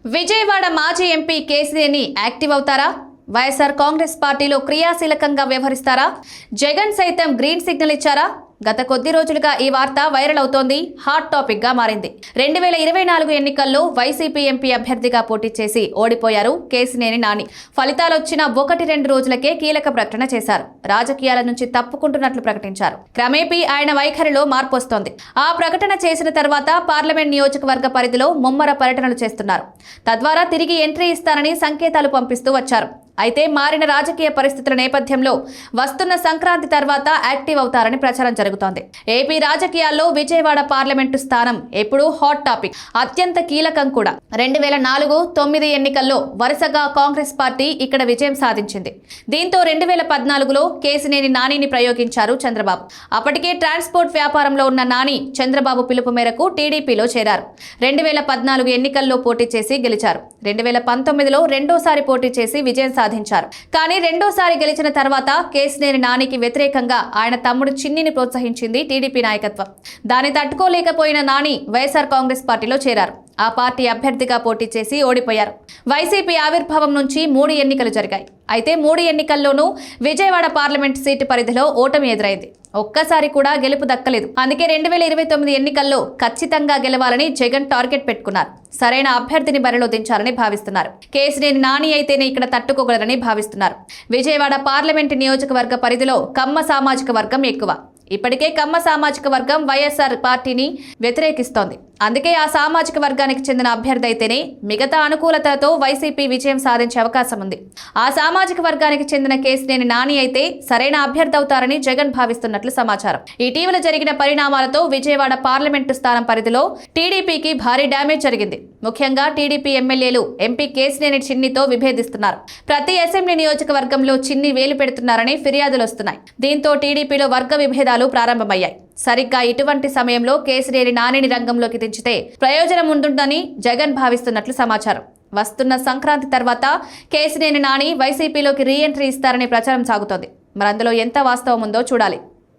విజయవాడ మాజీ MP Kesineni active అవుతారా? వైఎస్ఆర్ కాంగ్రెస్ పార్టీలో క్రియాశీలకంగా వ్యవహరిస్తారా? జగన్ సైతం గ్రీన్ సిగ్నల్ ఇచ్చారా? గత కొద్ది రోజులుగా ఈ వార్త వైరల్ అవుతోంది, హాట్ టాపిక్ గా మారింది. 2024 ఎన్నికల్లో వైసీపీ ఎంపీ అభ్యర్థిగా పోటీ చేసి ఓడిపోయారు కేసినేని నాని. ఫలితాలొచ్చిన 1-2 రోజులకే కీలక ప్రకటన చేశారు. రాజకీయాల నుంచి తప్పుకుంటున్నట్లు ప్రకటించారు. క్రమేపీ ఆయన వైఖరిలో మార్పు వస్తోంది. ఆ ప్రకటన చేసిన తర్వాత పార్లమెంట్ నియోజకవర్గ పరిధిలో ముమ్మర పర్యటనలు చేస్తున్నారు. తద్వారా తిరిగి ఎంట్రీ ఇస్తారని సంకేతాలు పంపిస్తూ వచ్చారు. అయితే మారిన రాజకీయ పరిస్థితుల నేపథ్యంలో వస్తున్న సంక్రాంతి తర్వాత యాక్టివ్ అవుతారని ప్రచారం జరుగుతోంది. ఏపీ రాజకీయాల్లో విజయవాడ పార్లమెంటు స్థానం ఎప్పుడూ హాట్ టాపిక్, అత్యంత కీలకం కూడా. 2004-9 ఎన్నికల్లో వరుసగా కాంగ్రెస్ పార్టీ ఇక్కడ విజయం సాధించింది. దీంతో 2014లో కేసినేని నానిని ప్రయోగించారు చంద్రబాబు. అప్పటికే ట్రాన్స్పోర్ట్ వ్యాపారంలో ఉన్న నాని చంద్రబాబు పిలుపు మేరకు టీడీపీలో చేరారు. 2014 ఎన్నికల్లో పోటీ చేసి గెలిచారు. 2019లో రెండోసారి పోటీ చేసి విజయం సాధించారు. కానీ రెండోసారి గెలిచిన తర్వాత కేసినేని నానికి వ్యతిరేకంగా ఆయన తమ్ముడు చిన్నిని ప్రోత్సహించింది టీడీపీ నాయకత్వం. దాన్ని తట్టుకోలేకపోయిన నాని వైఎస్ఆర్ కాంగ్రెస్ పార్టీలో చేరారు. ఆ పార్టీ అభ్యర్థిగా పోటీ చేసి ఓడిపోయారు. వైసీపీ ఆవిర్భావం నుంచి 3 ఎన్నికలు జరిగాయి. అయితే 3 ఎన్నికల్లోనూ విజయవాడ పార్లమెంట్ సీటు పరిధిలో ఓటమి ఎదురైంది. ఒక్కసారి కూడా గెలుపు దక్కలేదు. అందుకే 2029 ఎన్నికల్లో ఖచ్చితంగా గెలవాలని జగన్ టార్గెట్ పెట్టుకున్నారు. సరైన అభ్యర్థిని బరిలో దించాలని భావిస్తున్నారు. కేసినేని నాని అయితేనే ఇక్కడ తట్టుకోగలరని భావిస్తున్నారు. విజయవాడ పార్లమెంట్ నియోజకవర్గ పరిధిలో కమ్మ సామాజిక వర్గం ఎక్కువ. ఇప్పటికే కమ్మ సామాజిక వర్గం వైఎస్ఆర్ పార్టీని వ్యతిరేకిస్తోంది. అందుకే ఆ సామాజిక వర్గానికి చెందిన అభ్యర్థి అయితేనే మిగతా అనుకూలతతో వైసీపీ విజయం సాధించే అవకాశం ఉంది. ఆ సామాజిక వర్గానికి చెందిన కేసినేని నాని అయితే సరైన అభ్యర్థి అవుతారని జగన్ భావిస్తున్నట్లు సమాచారం. ఇటీవల జరిగిన పరిణామాలతో విజయవాడ పార్లమెంటు స్థానం పరిధిలో టీడీపీకి భారీ డ్యామేజ్ జరిగింది. ముఖ్యంగా టీడీపీ ఎమ్మెల్యేలు ఎంపీ కేసినేని చిన్నితో విభేదిస్తున్నారు. ప్రతి అసెంబ్లీ నియోజకవర్గంలో చిన్ని వేలు పెడుతున్నారని ఫిర్యాదులు వస్తున్నాయి. దీంతో టీడీపీలో వర్గ విభేదాలు ప్రారంభమయ్యాయి. సరిగ్గా ఇటువంటి సమయంలో కేసినేని నానిని రంగంలోకి దించితే ప్రయోజనం ఉంటుందని జగన్ భావిస్తున్నట్లు సమాచారం. వస్తున్న సంక్రాంతి తర్వాత కేసినేని నాని వైసీపీలోకి రీ ఎంట్రీ ఇస్తారని ప్రచారం సాగుతోంది. మరి అందులో ఎంత వాస్తవం ఉందో చూడాలి.